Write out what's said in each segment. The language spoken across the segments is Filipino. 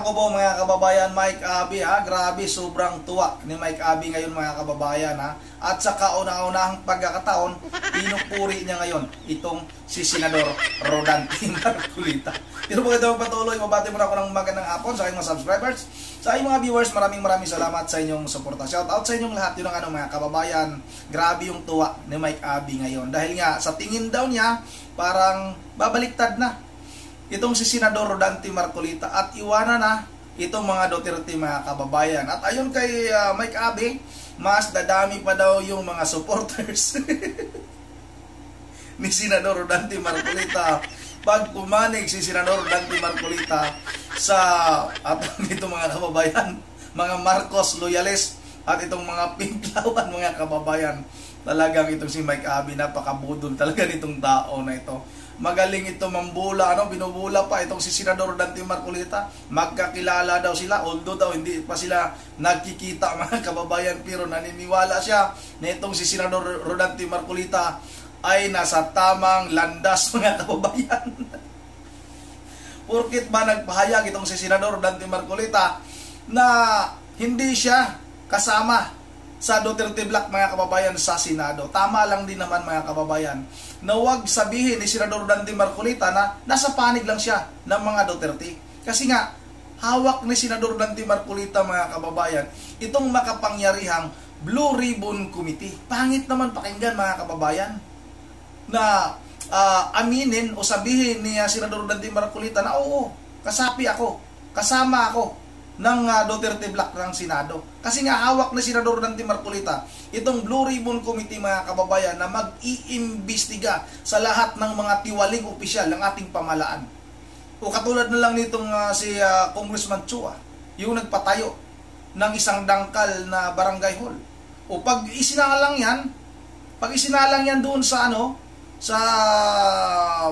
Ako po mga kababayan, Mike Abby ha, grabe sobrang tuwa ni Mike Abby ngayon mga kababayan ha. At sa kauna-unahang pagkakataon, pinupuri niya ngayon itong si Senador Rodante Marcolita. Pero pagkatapos patuloy, mabati muna ako ng magandang hapon sa aking mga subscribers. Sa aking mga viewers, maraming salamat sa inyong suporta. Shout out sa inyong lahat, yun ang mga kababayan. Grabe yung tuwa ni Mike Abby ngayon. Dahil nga sa tingin daw niya, parang babaliktad na itong si Senador Rodante Marcolita at iwanan na itong mga Duterte mga kababayan. At ayon kay Mike Abby, mas dadami pa daw yung mga supporters ni Senador Rodante Marcolita pag pumanig si Senador Rodante Marcolita sa itong mga kababayan, mga Marcos loyalist at itong mga pinklawan mga kababayan. Talagang itong si Mike Abby, napakabudol talaga nitong tao na ito. Magaling ito mambula, binubula pa itong si Senador Rodante Marcolita. Magkakilala daw sila, although daw hindi pa sila nagkikita mga kababayan, pero naniniwala siya na itong si Senador Rodante Marcolita ay nasa tamang landas mga kababayan. Porkit ba nagpahayag itong si Senador Rodante Marcolita na hindi siya kasama sa Duterte Black mga kababayan sa Senado. Tama lang din naman mga kababayan na huwag sabihin ni Senador Rodante Marcolita na nasa panig lang siya ng mga Duterte. Kasi nga, hawak ni Senador Rodante Marcolita mga kababayan itong makapangyarihang Blue Ribbon Committee. Pangit naman pakinggan mga kababayan na aminin o sabihin ni Senador Rodante Marcolita na oo, kasapi ako, kasama ako ng Duterte Black ng Senado. Kasi nga hawak na Senador Rodante Marcolita itong Blue Ribbon Committee mga kababayan na mag-iimbestiga sa lahat ng mga tiwaling opisyal ng ating pamahalaan. O katulad na lang nitong si Congressman Chua, yung nagpatayo ng isang dangkal na barangay hall. O pag isinalang yan doon sa sa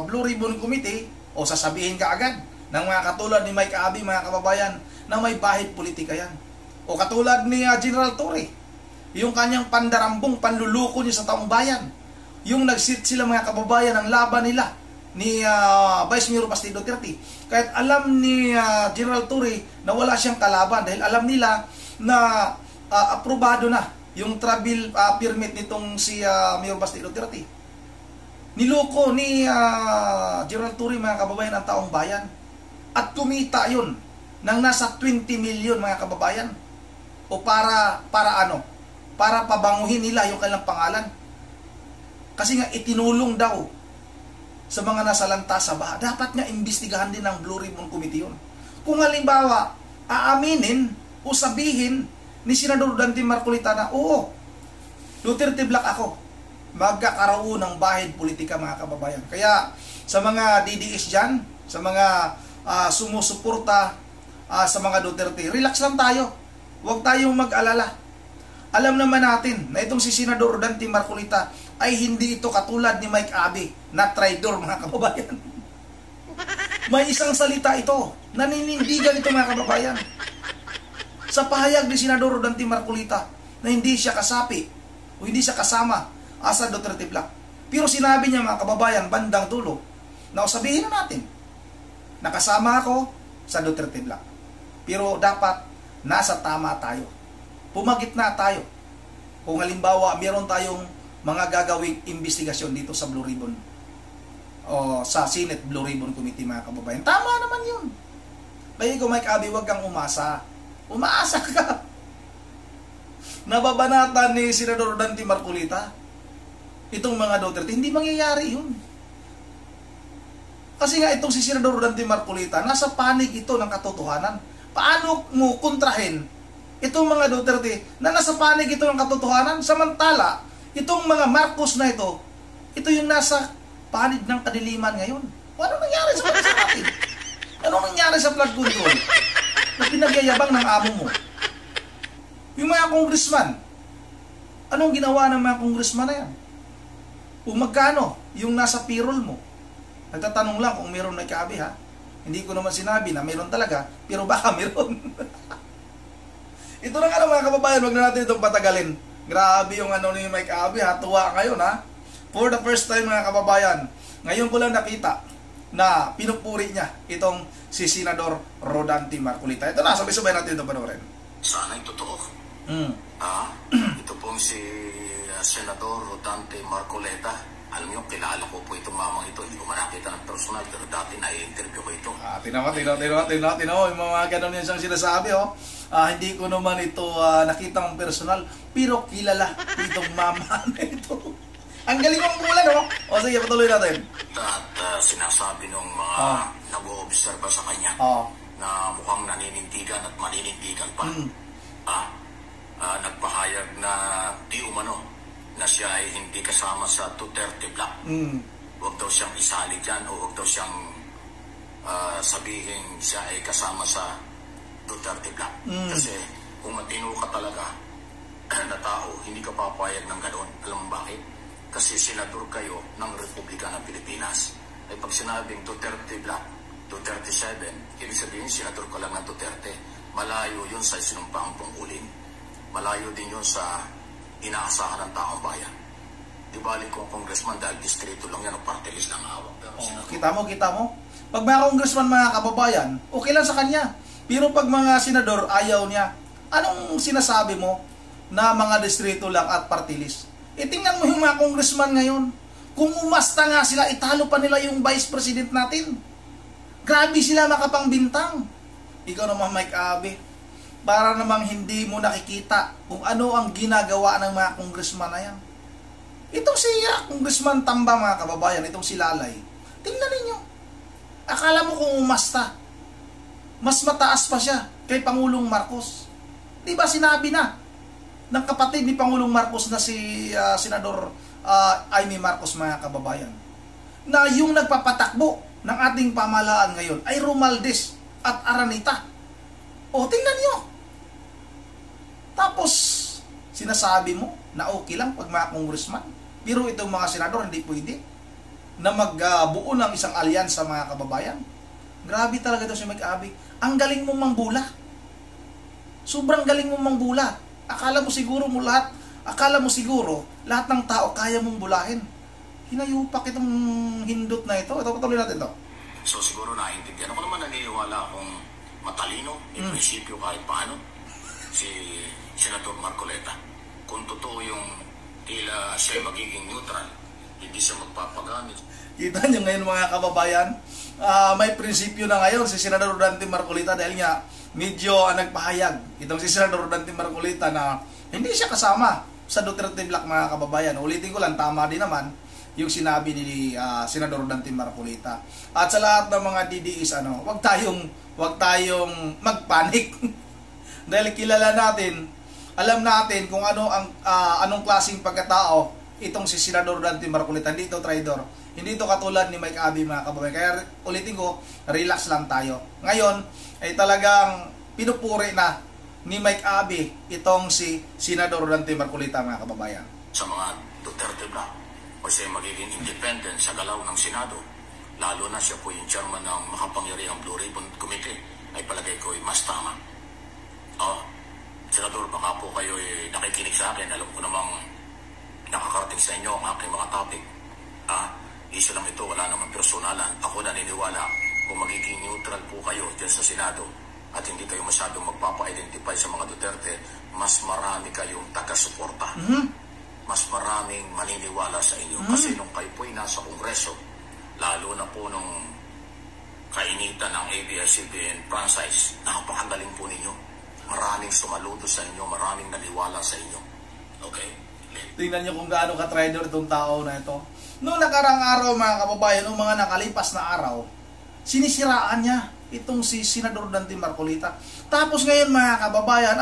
Blue Ribbon Committee, o sasabihin ka agad ng mga katulad ni Mike Abby mga kababayan na may bahid politika yan. O katulad ni General Torre, yung kanyang pandarambong panluluko niya sa taong bayan. Yung nagsit sila mga kababayan ang laban nila ni Vice Mayor Basti Duterte. Kahit alam ni General Torre na wala siyang kalaban dahil alam nila na aprobado na yung travel permit nitong si Mayor Basti Duterte. Niloko ni General Torre mga kababayan ang taong bayan. At kumita yun ng nasa 20 million mga kababayan. O para pabanguhin nila yung kanilang pangalan. Kasi nga itinulong daw sa mga nasa lantas sa baha. Dapat nga imbestigahan din ng Blue Ribbon Committee yun. Kung halimbawa aaminin o sabihin ni Senador Rodante Marcolita na oo, Duterte Black ako, magkakaroon ng bahid politika mga kababayan. Kaya sa mga DDS dyan, sa mga sumusuporta sa mga Duterte, relax lang tayo. Huwag tayong mag-alala. Alam naman natin na itong si Senador Rodante Marcolita ay hindi ito katulad ni Mike Abby na traidor mga kababayan. May isang salita ito, naninindigan ito mga kababayan. Sa pahayag ni Senador Rodante Marcolita na hindi siya kasapi o hindi siya kasama sa Duterte Black. Pero sinabi niya mga kababayan bandang dulo na sabihin na natin nakasama ako sa Duterte Black. Pero dapat nasa tama tayo. Pumagitna tayo. Kung halimbawa meron tayong mga gagawing investigasyon dito sa Blue Ribbon o sa Senate Blue Ribbon Committee mga kababayan. Tama naman yun. Kaya ikaw Mike Abby, huwag kang umasa. Umaasa ka. Nababanatan ni Senador Rodante Marcolita itong mga Duterte. Hindi mangyayari yun. Kasi nga itong si Senador Rodante Marcolita, nasa panig ito ng katotohanan. Paano mo kontrahin itong mga Duterte na nasa panig ito ng katotohanan? Samantala, itong mga Marcos na ito yung nasa panig ng kadiliman ngayon. Ano nangyari sa bansa natin? Ano nangyari sa flood control na pinagyayabang ng amo mo? Yung mga congressman, anong ginawa ng mga congressman na yan? O magkano yung nasa payroll mo? Nagtatanong lang kung meron na Abby ha. Hindi ko naman sinabi na meron talaga, pero baka meron. Ito na nga mga kababayan, wag na natin itong patagalin. Grabe yung ni Mike Abby ha, tuwa ngayon ha. For the first time mga kababayan, ngayon ko lang nakita na pinupuri niya itong si Senador Rodante Marcolita. Ito na, sabay-sabay natin ito panoorin. Sana'y totoo. Ito pong si Senador Rodante Marcolita. Alam niyo, kilala ko po itong mamang ito. Hindi ko manakita ng personal, pero dati na-interview ko ito. Tinawa. Yung mga ganun yan siyang sinasabi, oh. Hindi ko naman ito nakita ng personal, pero kilala itong mama na ito. Ang galing mong bulan, no? O sige, patuloy natin. At sinasabi ng mga nag-o-obserba sa kanya na mukhang naninindigan at maninindigan pa. Nagpahayag na di umano na siya ay hindi kasama sa Duterte Black. Huwag daw siyang isali dyan o huwag daw siyang sabihin siya ay kasama sa Duterte Black. Kasi kung matino ka talaga na tao, hindi ka papayag ng gano'n. Alam mo bakit? Kasi senador kayo ng Republika ng Pilipinas. Ay pag sinabing Duterte Black, Duterte 7, ibig sabihin senador ka lang ng Duterte. Malayo yun sa sinumpang tungkulin. Malayo din yun sa inaasahan ng taong bayan. Di bali kung congressman dahil distrito lang yan o party list lang hawak. Kita mo. Pag mga congressman, mga kababayan, okay lang sa kanya. Pero pag mga senador, ayaw niya. Anong sinasabi mo na mga distrito lang at party list? Tingnan mo yung mga congressman ngayon. Kung umasta nga sila, italo pa nila yung vice president natin. Grabe sila makapangbintang. Ikaw naman, Mike Abe, para namang hindi mo nakikita kung ano ang ginagawa ng mga congressman na yan. Itong si Congressman Tamba, mga kababayan, itong si Lalay, tingnan ninyo. Akala mo kung umasta, mas mataas pa siya kay Pangulong Marcos. Di ba sinabi na ng kapatid ni Pangulong Marcos na si Senador Amy Marcos, mga kababayan, na yung nagpapatakbo ng ating pamahalaan ngayon ay Romualdez at Araneta. O, tingnan nyo. Tapos, sinasabi mo na okay lang pag mga congressman, pero itong mga senador hindi pwede na magbuo ng isang alyansa, mga kababayan. Grabe talaga ito si Mike Abe. Ang galing mong mangbula. Sobrang galing mong mangbula. Akala mo siguro lahat ng tao kaya mong bulahin. Hinayupak itong hindot na ito. Ito, patuloy natin ito. So siguro naiintindihan. Ako naman naniniwala akong matalino, in prinsipyo kahit paano, si Senator Marcolita. Kung totoo yung tila siya magiging neutral, hindi siya magpapagamit. Kita niyo ngayon, mga kababayan, may prinsipyo na ngayon si Senador Rodante Marcolita dahil nga medyo nagpahayag itong si Senador Rodante Marcolita na hindi siya kasama sa Duterte Black, mga kababayan. Ulitin ko lang, tama din naman yung sinabi ni Senador Rodante Marcolita. At sa lahat ng mga DDIs, wag tayong magpanik. Dahil kilala natin, alam natin kung anong klaseng pagkatao itong si Senador Rodante Marcolita. Hindi ito traidor. Hindi ito katulad ni Mike Abe, mga kababayan. Kaya ulitin ko, relax lang tayo. Ngayon ay talagang pinupuri na ni Mike Abe itong si Senador Rodante Marcolita, mga kababayan. Sa mga Duterte Black, o siya magiging independent sa galaw ng Senado, lalo na siya po yung chairman ng makapangyarihang Blue Ribbon Committee, ay palagay ko ay mas tama. Senador, baka po kayo nakikinig sa akin. Alam ko namang nakakarating sa inyo ang aking mga topic. Isa lang ito, wala namang personalan. Ako naniniwala kung magiging neutral po kayo dyan sa Senado at hindi kayo masyadong magpapa-identify sa mga Duterte, mas marami kayong taga-suporta. Mas maraming maniniwala sa inyo. Kasi nung kayo po'y nasa Kongreso, lalo na po nung kainitan ng ABS-CBN franchise, napakagaling po ninyo. Maraming sumaludo sa inyo, maraming naniwala sa inyo. Okay? Tingnan nyo kung gaano ka-trader itong tao na ito. Noong nakarang araw, mga kababayan, noong mga nakalipas na araw, sinisiraan niya itong si Senador Rodante Marcolita. Tapos ngayon, mga kababayan,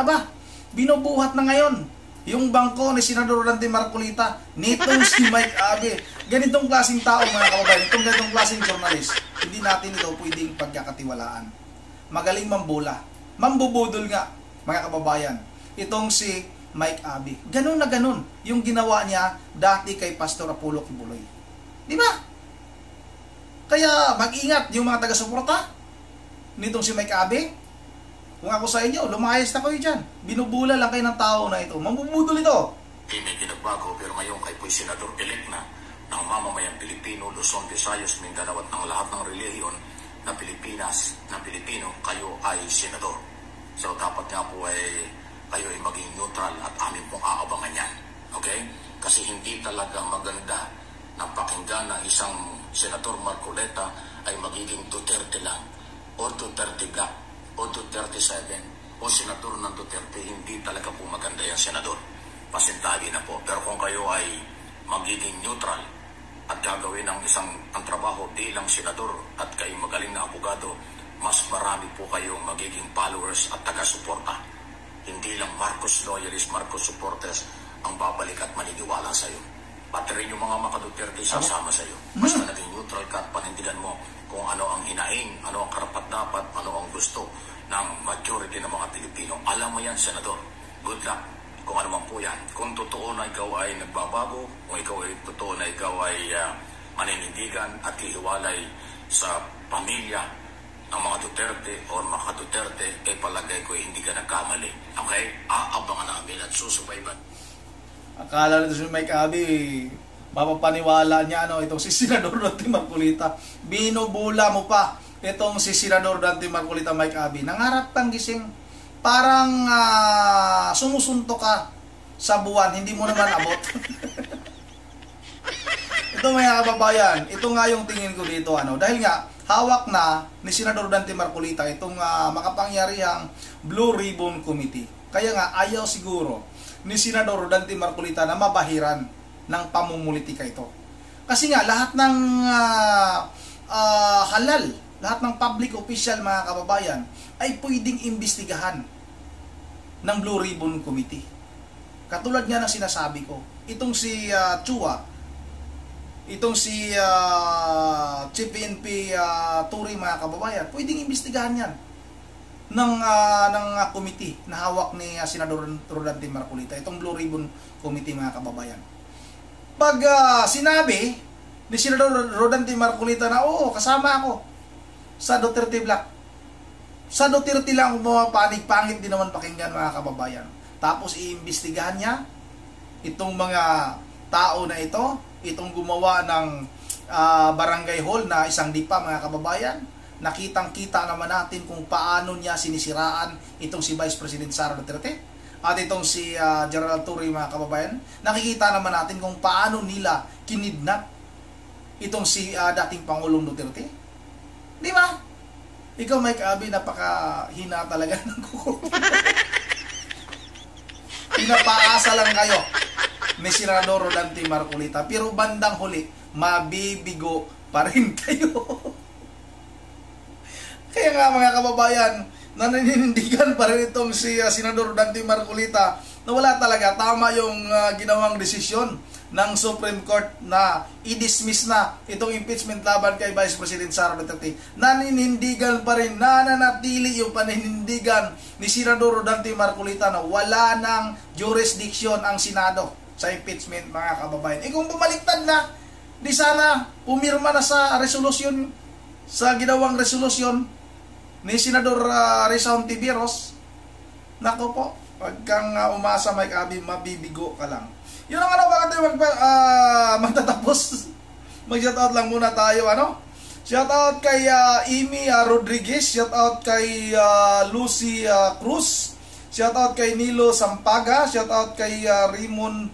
binubuhat na ngayon yung bangko ni Senador Rodante Marcolita nitong si Mike Abe. Ganitong klaseng tao, mga kababayan, ganitong klaseng journalist, hindi natin ito pwedeng pagkakatiwalaan. Magaling mambula, mambubudol nga, mga kababayan, itong si Mike Abe. Ganun na ganun yung ginawa niya dati kay Pastor Apollo Kibuloy. Di ba? Kaya mag-ingat yung mga taga-suporta nitong si Mike Abe. Kung ako sa inyo, lumayas na kayo dyan. Binubula lang kayo ng tao na ito. Mambubudol ito. Hindi may ginagbago, pero ngayon kay po'y senador-elect na, ng mamamayang Pilipino, Luzon, Visayas, Mindanao at ng lahat ng relihiyon na Pilipino, kayo ay senador. So dapat nga po ay kayo ay maging neutral at amin pong aabangan yan. Okay? Kasi hindi talaga maganda na pakinggan ng isang Senador Marcoleta ay magiging Duterte lang o Duterte Black o Duterte 7 o Senador ng Duterte. Hindi talaga po maganda yan, Senador. Pasintabi na po. Pero kung kayo ay magiging neutral at gagawin ang trabaho bilang senador at kayo magaling na abogado, mas marami po kayong magiging followers at taga-suporta. Hindi lang Marcos loyalists, Marcos supporters ang babalik at maniniwala sa iyo. Pati rin yung mga makaduterte sasama sa iyo. Basta naging neutral ka at panindigan mo kung ano ang hinaing, ano ang karapat-dapat, ano ang gusto ng majority ng mga Pilipino. Alam mo yan, Senador. Good luck. Kung ano man po yan. Kung totoo na ikaw ay nagbabago, kung ikaw ay totoo na ikaw ay maninindigan at hihiwalay sa pamilya ng mga Duterte o mga Duterte, ay palagay ko hindi ka nagkamali. Okay? Aabangan namin at susubayban. Akala nito si Mike Abby, mapapaniwala niya itong si Senador Dante Marcolita. Binubula mo pa itong si Senador Dante Marcolita, Mike Abby. Nangarap kang gising. Parang sumusuntok ka sa buwan, hindi mo naman abot. Ito mga kababayan, ito nga yung tingin ko dito. Dahil nga, hawak na ni Senador Dante Marcolita itong makapangyarihang Blue Ribbon Committee. Kaya nga, ayaw siguro ni Senador Dante Marcolita na mabahiran ng pamumulitika ito. Kasi nga, lahat ng halal, lahat ng public official, mga kababayan, ay pwedeng imbestigahan ng Blue Ribbon Committee. Katulad nga ng sinasabi ko, itong si Chua, itong si Chief PNP Turi, mga kababayan, pwedeng imbestigahan yan ng committee na hawak ni Senador Dante Marcolita, itong Blue Ribbon Committee, mga kababayan. Pag sinabi ni Senador Dante Marcolita na oo, kasama ako sa Duterte Black, sa Duterte lang pumapanig, pangit din naman pakinggan, mga kababayan. Tapos iimbestigahan niya itong mga tao na ito, itong gumawa ng barangay hall na isang dipa, mga kababayan. Nakitang-kita naman natin kung paano niya sinisiraan itong si Vice President Sara Duterte at itong si General Torre, mga kababayan. Nakikita naman natin kung paano nila kinidnap itong si dating Pangulong Duterte. Di ba? Ikaw, Mike Abby, napakahina talaga ng kuko. Pinapaasa lang kayo ni Senador Dante Marcolita, pero bandang huli, mabibigo pa rin kayo. Kaya nga, mga kababayan, naninindigan pa rin itong si Senador Dante Marcolita na wala talaga, tama yung ginawang desisyon ng Supreme Court na i-dismiss na itong impeachment laban kay Vice President Sara Duterte. Naninindigan pa rin, nananatili yung paninindigan ni Senador Dante Marcolita na wala ng jurisdiction ang Senado sa impeachment, mga kababayan. Kung bumaliktad na, di sana pumirma na sa resolusyon, sa ginawang resolusyon ni Senador Risa Hontiveros. Nako po, pag kang umasa, Mike Abby, mabibigo ka lang. Yun ang bakit tayo magtatapos. Mag-shoutout lang muna tayo, Shoutout kay Amy Rodriguez, shoutout kay Lucy Cruz, shoutout kay Nilo Sampaga, shoutout kay Raymond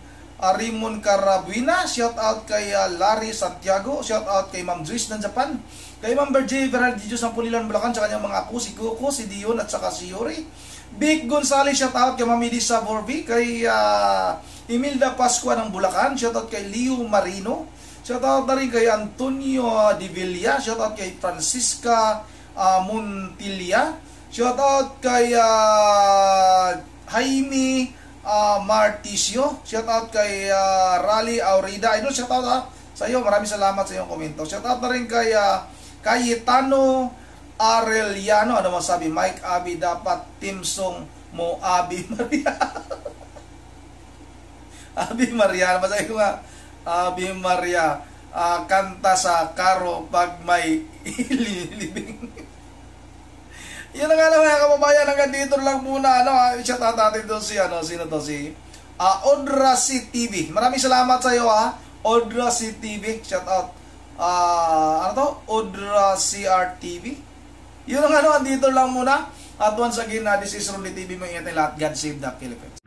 Carabuena, shoutout kay Larry Santiago, shoutout kay Ma'am Joyce ng Japan, kay Ma'am Berje Veral Dijo sa Pulilan, Bulacan, sa kanyang mga apo, si Coco, si Dion, at saka si Yuri. Big Gonzales, shoutout kay Ma'am Edisa Borby, kay Imelda Pascua ng Bulacan, shoutout kay Leo Marino, shoutout na rin kay Antonio De Villa, shoutout kay Francisca Montilla, shoutout kay Jaime Marticio, shoutout kay Rally Aurida. Idol, shoutout sa iyo, maraming salamat sa iyong komento. Shoutout na rin kay Cayetano Arellano. Ano masabi, Mike Abby, dapat team song mo, Abby Maria. Abby Maria, masabi ko nga, Abby Maria, kanta sa karo pag may ililibing. Yan na nga lang, mga kababayan, hanggang dito lang muna. Shoutout natin doon si, sino to, si Odrasi TV. Maraming salamat sa iyo, Odrasi TV, shout out. Odra CR TV. Yun ang andito lang muna. At once again, this is Ronly TV, mo ingat lahat. God save the Philippines.